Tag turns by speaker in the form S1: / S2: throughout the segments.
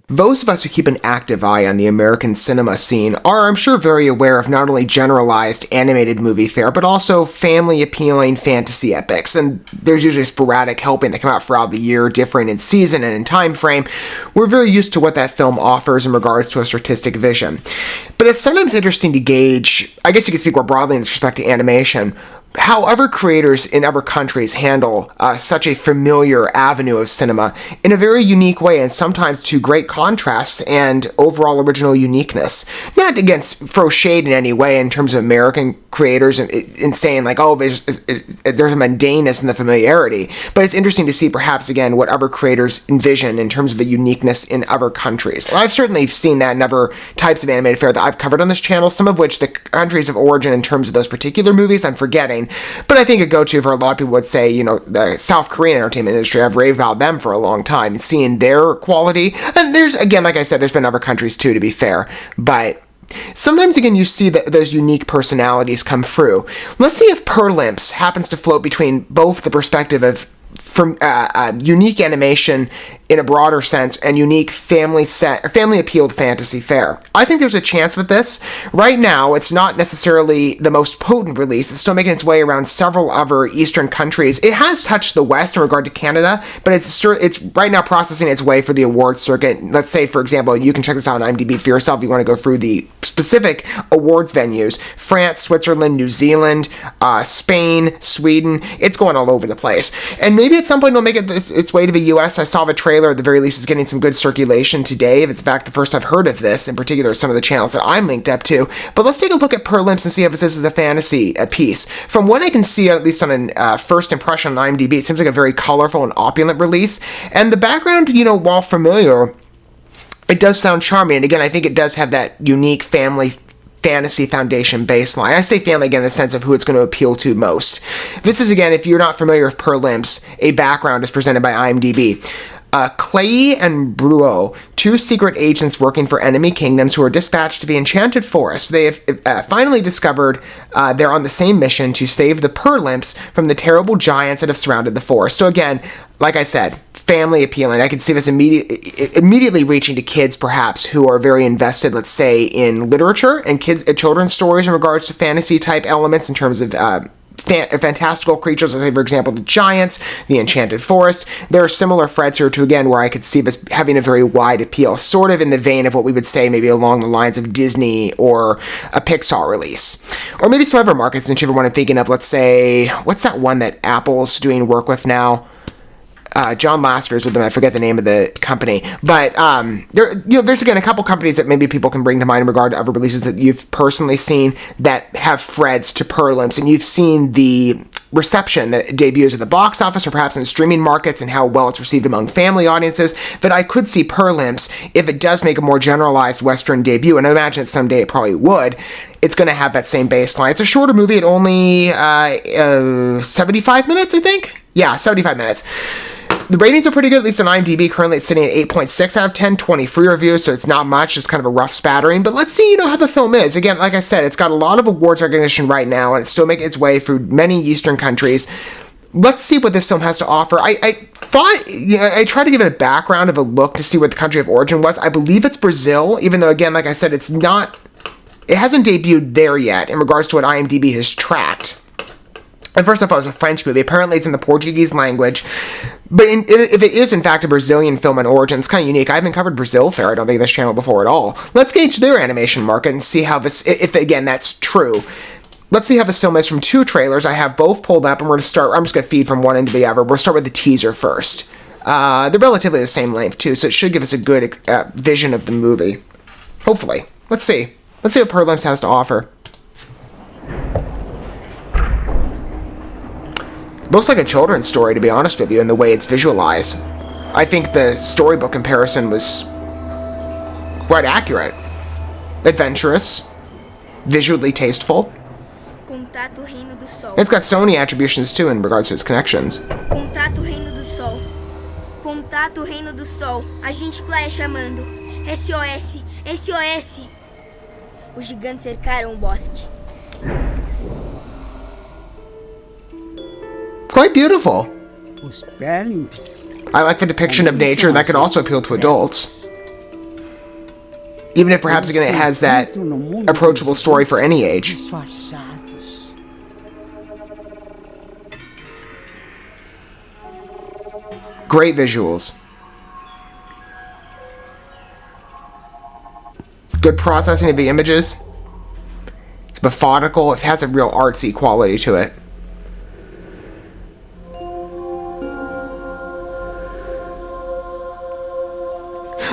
S1: Those of us who keep an active eye on the American cinema scene are, I'm sure, very aware of not only generalized animated movie fare, but also family-appealing fantasy epics, and there's usually a sporadic helping that come out throughout the year, differing in season and in time frame. We're very used to what that film offers in regards to its artistic vision. But it's sometimes interesting to gauge, I guess you could speak more broadly in respect to animation, how other creators in other countries handle such a familiar avenue of cinema in a very unique way, and sometimes to great contrast and overall original uniqueness. Not against throw shade in any way in terms of American creators in saying like, oh, there's a mundaneness in the familiarity, but it's interesting to see perhaps again what other creators envision in terms of the uniqueness in other countries. And I've certainly seen that in other types of animated fare that I've covered on this channel, some of which the countries of origin in terms of those particular movies I'm forgetting. But I think a go-to for a lot of people would say, you know, the South Korean entertainment industry. I've raved about them for a long time, seeing their quality. And there's, again, like I said, there's been other countries too, to be fair. But sometimes, again, you see that those unique personalities come through. Let's see if Perlimps happens to float between both the perspective of from unique animation in a broader sense and unique family-appealed fantasy fare. I think there's a chance with this. Right now, it's not necessarily the most potent release. It's still making its way around several other Eastern countries. It has touched the West in regard to Canada, but it's right now processing its way for the awards circuit. Let's say, for example, you can check this out on IMDb for yourself if you want to go through the specific awards venues. France, Switzerland, New Zealand, Spain, Sweden. It's going all over the place. And maybe at some point it'll make its way to the US. I saw the trailer, at the very least, is getting some good circulation today. If it's in fact the first I've heard of this, in particular some of the channels that I'm linked up to. But let's take a look at Perlimps and see if this is a fantasy piece. From what I can see, at least on a first impression on IMDb, it seems like a very colorful and opulent release. And the background, you know, while familiar, it does sound charming. And again, I think it does have that unique family fantasy foundation baseline. I say family again in the sense of who it's going to appeal to most. This is, again, if you're not familiar with Perlimps, a background is presented by IMDb. Claé and Bruó, two secret agents working for enemy kingdoms who are dispatched to the Enchanted Forest. They have finally discovered they're on the same mission to save the Perlimps from the terrible giants that have surrounded the forest. So again, like I said, family appealing. I can see this immediately reaching to kids, perhaps, who are very invested, let's say, in literature and children's stories in regards to fantasy-type elements in terms of fantastical creatures, let's say, for example, the giants, the Enchanted Forest. There are similar threads here, too, again, where I could see this having a very wide appeal, sort of in the vein of what we would say maybe along the lines of Disney or a Pixar release. Or maybe some other markets, whichever one I'm thinking of, let's say, what's that one that Apple's doing work with now? John Lasseter's with them. I forget the name of the company, but there's again a couple companies that maybe people can bring to mind in regard to other releases that you've personally seen that have threads to Perlimps, and you've seen the reception that it debuts at the box office or perhaps in the streaming markets and how well it's received among family audiences. But I could see Perlimps, if it does make a more generalized Western debut, and I imagine that someday it probably would, it's going to have that same baseline. It's a shorter movie at only 75 minutes, I think. Yeah, 75 minutes. The ratings are pretty good, at least on IMDb. Currently, it's sitting at 8.6 out of 10, 20 free reviews, so it's not much, just kind of a rough spattering. But let's see, how the film is. Again, like I said, it's got a lot of awards recognition right now, and it's still making its way through many Eastern countries. Let's see what this film has to offer. I thought, I tried to give it a background of a look to see what the country of origin was. I believe it's Brazil, even though, again, like I said, it hasn't debuted there yet in regards to what IMDb has tracked. At first I thought it was a French movie. Apparently it's in the Portuguese language. But if it is, in fact, a Brazilian film in origin, it's kind of unique. I haven't covered Brazil fare, I don't think, this channel before at all. Let's gauge their animation market and see how this, if again, that's true. Let's see how this film is from two trailers. I have both pulled up, and I'm just going to feed from one end to the other. We'll start with the teaser first. They're relatively the same length, too, so it should give us a good vision of the movie. Hopefully. Let's see. Let's see what Perlimps has to offer. Looks like a children's story, to be honest with you, in the way it's visualized. I think the storybook comparison was quite accurate. Adventurous, visually tasteful. It's got Sony attributions, too, in regards to its connections.
S2: Contato Reino do Sol. Contato Reino do Sol. Agente Claé chamando. SOS. SOS. Os gigantes cercaram o bosque.
S1: Quite beautiful.
S3: Os Perlimps.
S1: I like the depiction of nature that could also appeal to adults. Even if perhaps, again, it has that approachable story for any age. Great visuals. Good processing of the images. It's methodical. It has a real artsy quality to it.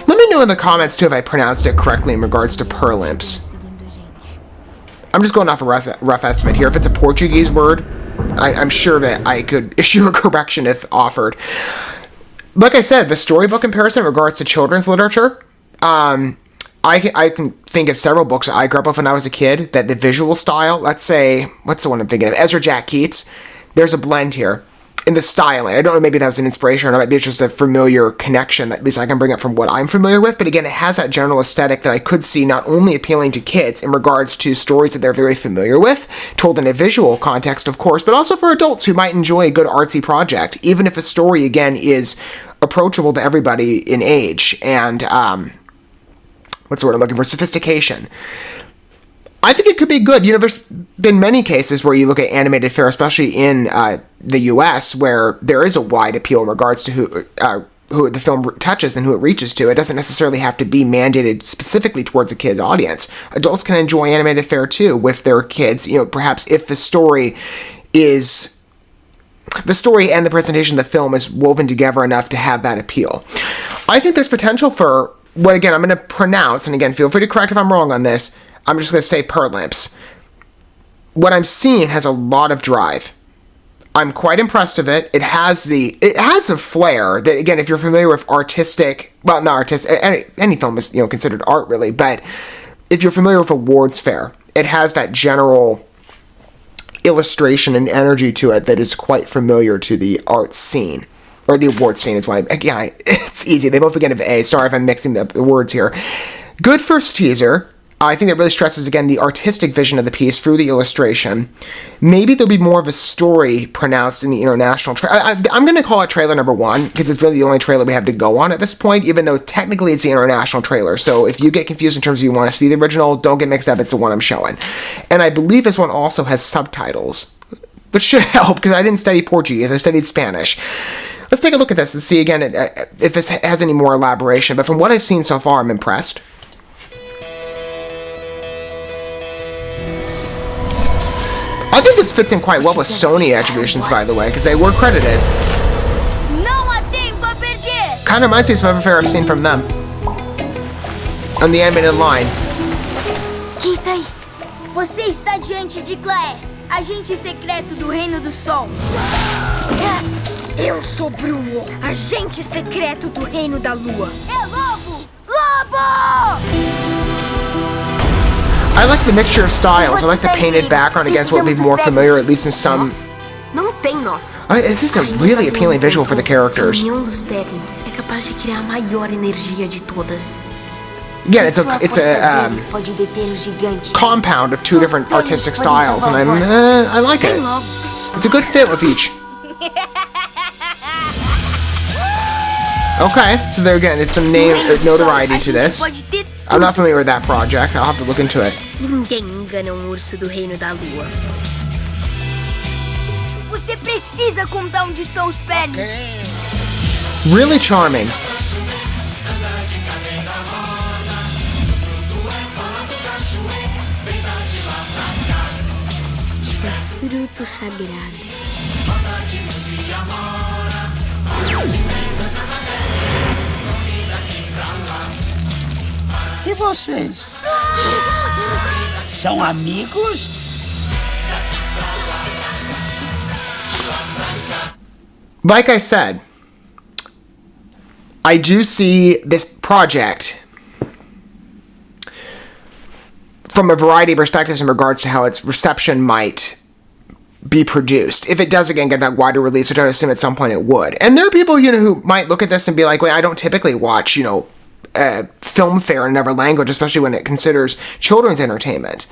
S1: Let me know in the comments, too, if I pronounced it correctly in regards to Perlimps. I'm just going off a rough estimate here. If it's a Portuguese word, I'm sure that I could issue a correction if offered. Like I said, the storybook comparison in regards to children's literature, I can think of several books I grew up with when I was a kid that the visual style, let's say, what's the one I'm thinking of? Ezra Jack Keats. There's a blend here in the styling. I don't know, maybe that was an inspiration or maybe it's just a familiar connection that at least I can bring up from what I'm familiar with. But again, it has that general aesthetic that I could see not only appealing to kids in regards to stories that they're very familiar with, told in a visual context, of course, but also for adults who might enjoy a good artsy project, even if a story, again, is approachable to everybody in age and, what's the word I'm looking for? Sophistication. I think it could be good. You know, there's been many cases where you look at animated fare, especially in the U.S., where there is a wide appeal in regards to who the film touches and who it reaches to. It doesn't necessarily have to be mandated specifically towards a kid audience. Adults can enjoy animated fare too with their kids. You know, perhaps if the story and the presentation of the film is woven together enough to have that appeal. I think there's potential for what, again, I'm going to pronounce, and again, feel free to correct if I'm wrong on this. I'm just going to say Perlimps. What I'm seeing has a lot of drive. I'm quite impressed with it. It has a flair that, again, if you're familiar with artistic, well, not artistic, any film is, you know, considered art really, but if you're familiar with awards fair, it has that general illustration and energy to it that is quite familiar to the art scene. Or the award scene is why, again, it's easy. They both begin with A. Sorry if I'm mixing up the words here. Good first teaser. I think that really stresses, again, the artistic vision of the piece through the illustration. Maybe there'll be more of a story pronounced in the international trailer. I'm going to call it trailer number 1, because it's really the only trailer we have to go on at this point, even though technically it's the international trailer. So if you get confused in terms of you want to see the original, don't get mixed up. It's the one I'm showing. And I believe this one also has subtitles, which should help, because I didn't study Portuguese. I studied Spanish. Let's take a look at this and see, again, if this has any more elaboration. But from what I've seen so far, I'm impressed. I think this fits in quite well with Sony attributions, by the way, because they were credited. Kind of reminds me of some other fare I've seen from them. On the animated line.
S2: Quem está aí? Você está diante de Claé, agente secreto do Reino do Sol. Eu sou Bruó, agente secreto do Reino da Lua. É lobo! Lobo!
S1: I like the mixture of styles. I like the painted background against what would be more familiar, at least in some...
S3: Não tem nós.
S1: This is a really appealing visual for the characters.
S3: A união dos Perlimps é capaz de criar a maior energia de todas.
S1: Again, it's a compound of two different artistic styles, and I like it. It's a good fit with each. Okay, so there again, there's some notoriety to this. I'm not familiar with that project. I'll have to look into it.
S3: Ninguém engana urso do Reino da Lua.
S2: Você precisa contar onde estão os Perlimps.
S1: Really charming.
S3: Fruto sagrado.
S4: E vocês? São amigos?
S1: Like I said, I do see this project from a variety of perspectives in regards to how its reception might be produced. If it does, again, get that wider release, which I would assume at some point it would. And there are people, who might look at this and be like, wait, I don't typically watch, film fare in another language, especially when it considers children's entertainment.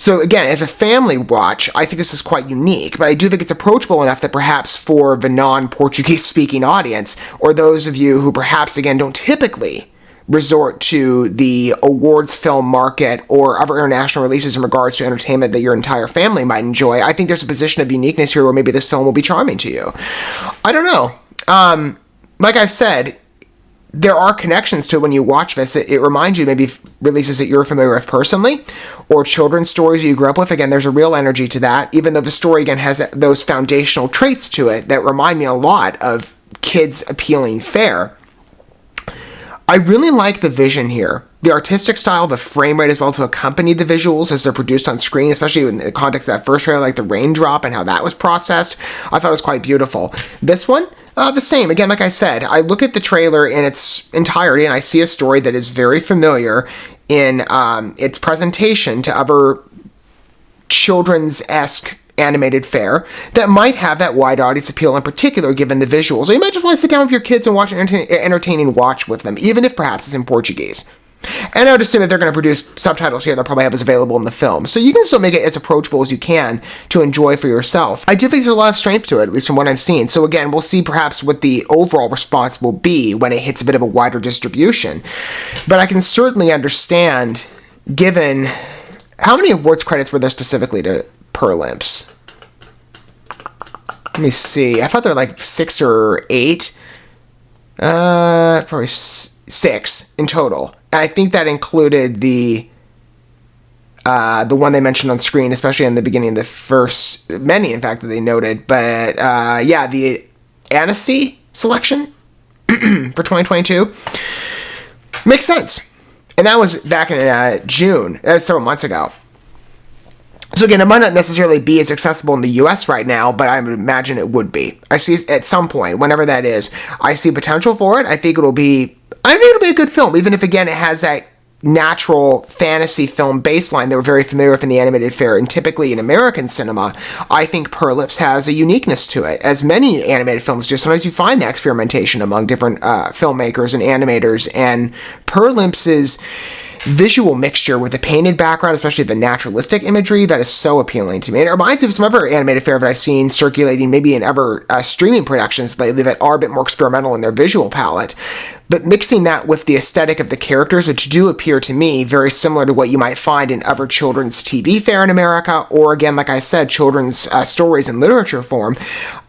S1: So again, as a family watch, I think this is quite unique, but I do think it's approachable enough that perhaps for the non-Portuguese speaking audience, or those of you who perhaps, again, don't typically resort to the awards film market or other international releases in regards to entertainment that your entire family might enjoy, I think there's a position of uniqueness here where maybe this film will be charming to you. I don't know. Like I've said, there are connections to it when you watch this. It reminds you maybe releases that you're familiar with personally, or children's stories you grew up with. Again, there's a real energy to that, even though the story, again, has those foundational traits to it that remind me a lot of kids' appealing fare. I really like the vision here. The artistic style, the frame rate as well to accompany the visuals as they're produced on screen, especially in the context of that first trailer, like the raindrop and how that was processed. I thought it was quite beautiful. This one, the same. Again, like I said, I look at the trailer in its entirety and I see a story that is very familiar in its presentation to other children's-esque animated fare that might have that wide audience appeal, in particular given the visuals. Or you might just want to sit down with your kids and watch an entertaining watch with them, even if perhaps it's in Portuguese. And I would assume that they're going to produce subtitles here they'll probably have as available in the film. So you can still make it as approachable as you can to enjoy for yourself. I do think there's a lot of strength to it, at least from what I've seen. So again, we'll see perhaps what the overall response will be when it hits a bit of a wider distribution. But I can certainly understand, given how many awards credits were there specifically to Perlimps? Let me see. I thought there were like 6 or 8. Probably 6 in total. And I think that included the one they mentioned on screen, especially in the beginning of the first, many in fact that they noted. But yeah, the Annecy selection for 2022 makes sense. And that was back in June, several months ago. So again, it might not necessarily be as accessible in the US right now, but I would imagine it would be. I see at some point, whenever that is, I see potential for it. I think it'll be a good film, even if, again, it has that natural fantasy film baseline that we're very familiar with in the animated fare. And typically in American cinema, I think Perlimps has a uniqueness to it, as many animated films do. Sometimes you find that experimentation among different filmmakers and animators, and Perlimps's visual mixture with the painted background, especially the naturalistic imagery, that is so appealing to me. And it reminds me of some other animated fare that I've seen circulating maybe in other streaming productions lately that are a bit more experimental in their visual palette. But mixing that with the aesthetic of the characters, which do appear to me very similar to what you might find in other children's TV fare in America, or again, like I said, children's stories in literature form,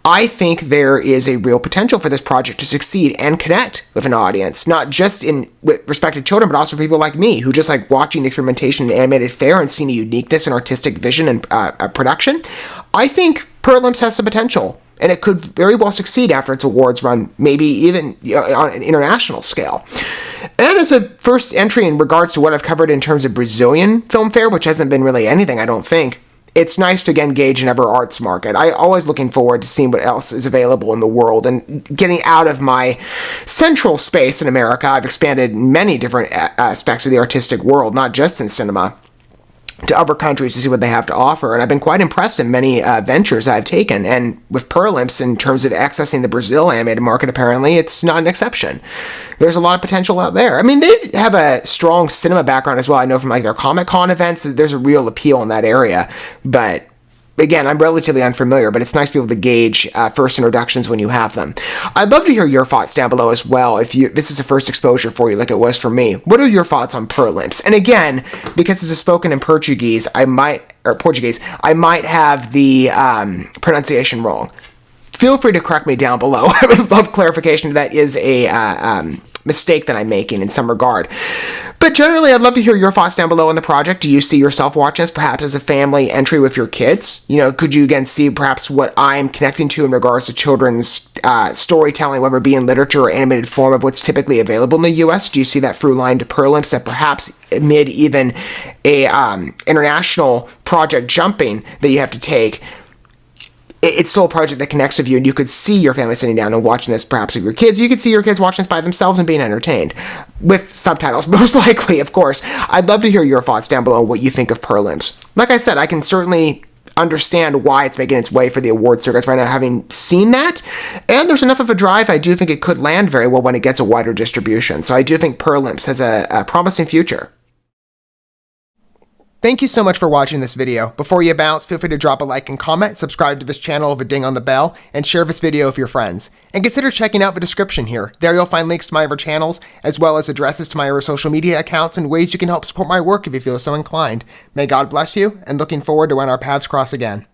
S1: I think there is a real potential for this project to succeed and connect with an audience, not just with respect to children, but also people like me who just like watching the experimentation in animated fare and seeing a uniqueness in artistic vision and production. I think Perlimps has some potential, and it could very well succeed after its awards run, maybe even on an international scale. And as a first entry in regards to what I've covered in terms of Brazilian film fare, which hasn't been really anything, I don't think, it's nice to again gauge another arts market. I always looking forward to seeing what else is available in the world and getting out of my central space in America. I've expanded many different aspects of the artistic world, not just in cinema, to other countries to see what they have to offer. And I've been quite impressed in many ventures I've taken. And with Perlimps, in terms of accessing the Brazil animated market, apparently it's not an exception. There's a lot of potential out there. I mean, they have a strong cinema background as well. I know from like their Comic-Con events, there's a real appeal in that area. But again, I'm relatively unfamiliar, but it's nice to be able to gauge first introductions when you have them. I'd love to hear your thoughts down below as well. If this is a first exposure for you like it was for me, what are your thoughts on Perlimps? And again, because this is spoken in Portuguese, I might have the pronunciation wrong. Feel free to correct me down below. I would love clarification if that is a mistake that I'm making in some regard. But generally, I'd love to hear your thoughts down below on the project. Do you see yourself watching this perhaps as a family entry with your kids? You know, could you again see perhaps what I'm connecting to in regards to children's storytelling, whether it be in literature or animated form of what's typically available in the U.S.? Do you see that through line to Perlimps that perhaps amid even a international project jumping that you have to take, it's still a project that connects with you, and you could see your family sitting down and watching this perhaps with your kids. You could see your kids watching this by themselves and being entertained. With subtitles, most likely, of course. I'd love to hear your thoughts down below on what you think of Perlimps. Like I said, I can certainly understand why it's making its way for the award circuits right now, having seen that. And there's enough of a drive, I do think it could land very well when it gets a wider distribution. So I do think Perlimps has a promising future. Thank you so much for watching this video. Before you bounce, feel free to drop a like and comment, subscribe to this channel with a ding on the bell, and share this video with your friends. And consider checking out the description here. There you'll find links to my other channels, as well as addresses to my other social media accounts and ways you can help support my work if you feel so inclined. May God bless you, and looking forward to when our paths cross again.